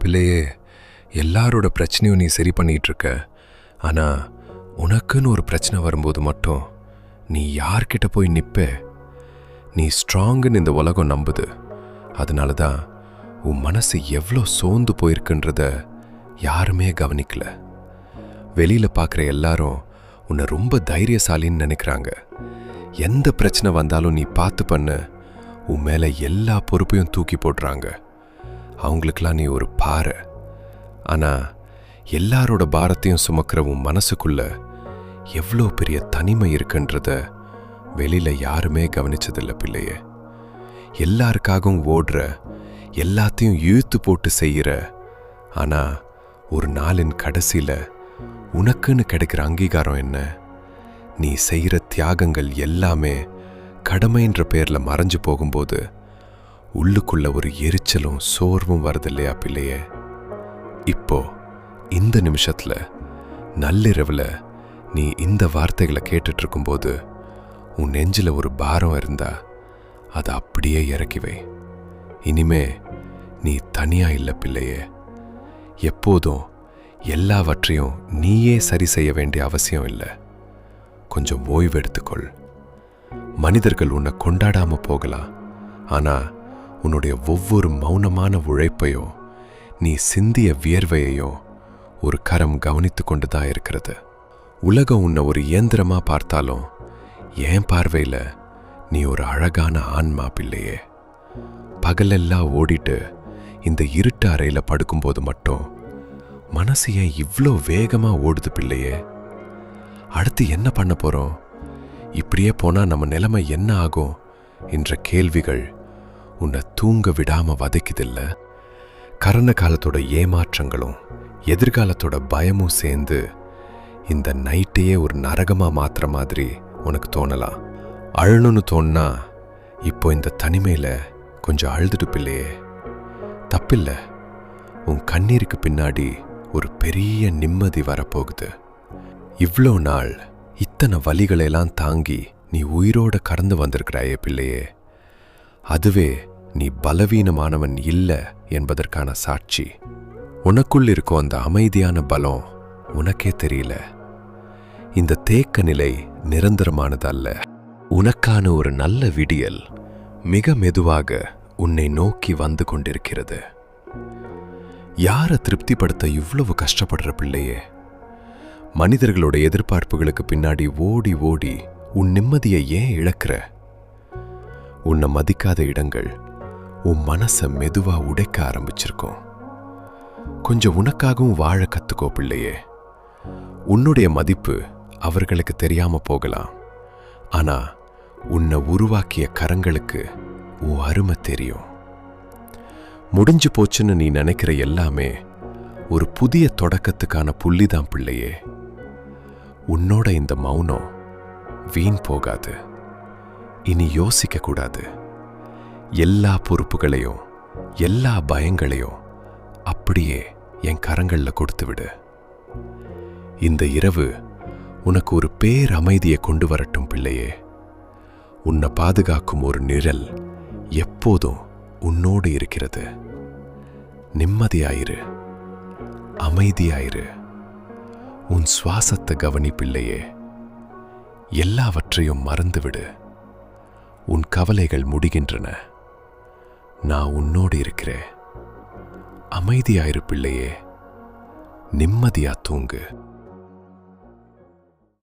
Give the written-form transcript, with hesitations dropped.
பிள்ளையே, எல்லாரோட பிரச்சனையும் நீ சரி பண்ணிட்டு இருக்க. ஆனா உனக்குன்னு ஒரு பிரச்சனை வரும்போது மட்டும் நீ யார்கிட்ட போய் நிப்ப? நீ ஸ்ட்ராங்குன்னு இந்த உலகம் நம்புது. அதனால தான் உன் மனசு எவ்வளோ சோர்ந்து போயிருக்குன்றத யாருமே கவனிக்கல. வெளியில பார்க்குற எல்லாரும் உன்னை ரொம்ப தைரியசாலின்னு நினைக்கிறாங்க. எந்த பிரச்சனை வந்தாலும் நீ பார்த்து பண்ணு, உன் மேலே எல்லா பொறுப்பையும் தூக்கி போடுறாங்க. அவங்களுக்கெல்லாம் நீ ஒரு பாறை. ஆனால் எல்லாரோட பாரத்தையும் சுமக்கிற உன் மனசுக்குள்ள எவ்வளோ பெரிய தனிமை இருக்குன்றத வெளியில யாருமே கவனிச்சதில்லை பிள்ளையே. எல்லாருக்காகவும் ஓடுற, எல்லாத்தையும் இழுத்து போட்டு செய்கிற, ஆனால் ஒரு நாளின் கடைசியில் உனக்குன்னு கிடைக்கிற அங்கீகாரம் என்ன? நீ செய்கிற தியாகங்கள் எல்லாமே கடமைன்ற பேரில் மறைஞ்சு போகும்போது உள்ளுக்குள்ள ஒரு எரிச்சலும் சோர்வும் வருது இல்லையா பிள்ளையே? இப்போ இந்த நிமிஷத்தில் நள்ளிரவில் நீ இந்த வார்த்தைகளை கேட்டுட்டு இருக்கும்போது உன் நெஞ்சில் ஒரு பாரம் இருந்தா அதை அப்படியே இறக்கி வை. இனிமே நீ தனியா இல்லை பிள்ளையே. எப்போதும் எல்லாவற்றையும் நீயே சரி செய்ய வேண்டிய அவசியம் இல்லை. கொஞ்சம் ஓய்வு எடுத்துக்கொள். மனிதர்கள் உன்னை கொண்டாடாம போகலாம், ஆனா உன்னுடைய ஒவ்வொரு மௌனமான உழைப்பையும், நீ சிந்திய வியர்வையையும் ஒரு கரம் கவனித்து கொண்டு தான் இருக்கிறது. உலகம் உன்னை ஒரு இயந்திரமா பார்த்தாலும் என் பார்வையில் நீ ஒரு அழகான ஆன்மா பிள்ளையே. பகலெல்லாம் ஓடிட்டு இந்த இருட்டு அறையில் படுக்கும்போது மட்டும் மனசு ஏன் இவ்வளோ வேகமாக ஓடுது பிள்ளையே? அடுத்து என்ன பண்ண போகிறோம்? இப்படியே போனால் நம்ம நிலைமை என்ன ஆகும் என்ற கேள்விகள் உன்னை தூங்க விடாமல் வதைக்குதில்ல? கரண காலத்தோட ஏமாற்றங்களும் எதிர்காலத்தோட பயமும் சேர்ந்து இந்த நைட்டையே ஒரு நரகமாக மாற்றுற மாதிரி உனக்கு தோணலாம். அழணும்னு தோணுனா இப்போ இந்த தனிமையில் கொஞ்சம் அழுதுட்டு பிள்ளையே. தப்பில்லை. உன் கண்ணீருக்கு பின்னாடி ஒரு பெரிய நிம்மதி வரப்போகுது. இவ்வளோ நாள் இத்தனை வலிகளெல்லாம் தாங்கி நீ உயிரோட கடந்து வந்திருக்கிறாயே பிள்ளையே. அதுவே நீ பலவீனமானவன் இல்லை என்பதற்கான சாட்சி. உனக்குள் இருக்கும் அந்த அமைதியான பலம் உனக்கே தெரியல. இந்த தேக்க நிலை நிரந்தரமானதல்ல. உனக்கான ஒரு நல்ல விடியல் மிக மெதுவாக உன்னை நோக்கி வந்து கொண்டிருக்கிறது. யாரை திருப்திப்படுத்த இவ்வளவு கஷ்டப்படுற பிள்ளையே? மனிதர்களோட எதிர்பார்ப்புகளுக்கு பின்னாடி ஓடி ஓடி உன் நிம்மதியை ஏன் இழக்கிற? உன்னை மதிக்காத இடங்கள் உன் மனசை மெதுவா உடைக்க ஆரம்பிச்சிருக்கும். கொஞ்சம் உனக்காகவும் வாழ கத்துக்கோ பிள்ளையே. உன்னுடைய மதிப்பு அவர்களுக்கு தெரியாம போகலாம், ஆனா உன்னை உருவாக்கிய கரங்களுக்கு உன் அருமை தெரியும். முடிஞ்சு போச்சுன்னு நீ நினைக்கிற எல்லாமே ஒரு புதிய தொடக்கத்துக்கான புள்ளிதான் பிள்ளையே. உன்னோட இந்த மௌனம் வீண் போகாது. இனி யோசிக்க கூடாது. எல்லா பொறுப்புகளையும் எல்லா பயங்களையும் அப்படியே என் கரங்கள்ல கொடுத்து விடு. இந்த இரவு உனக்கு ஒரு பேரமைதியை கொண்டு வரட்டும் பிள்ளையே. உன்னை பாதுகாக்கும் ஒரு நிழல் எப்போதும் உன்னோடு இருக்கிறது. நிம்மதியாயிரு, அமைதியாயிரு. உன் சுவாசத்தை கவனி பிள்ளையே. எல்லாவற்றையும் மறந்துவிடு. உன் கவலைகள் முடிகின்றன. நான் உன்னோடு இருக்கிறேன். அமைதியாயிரு பிள்ளையே. நிம்மதியா தூங்கு.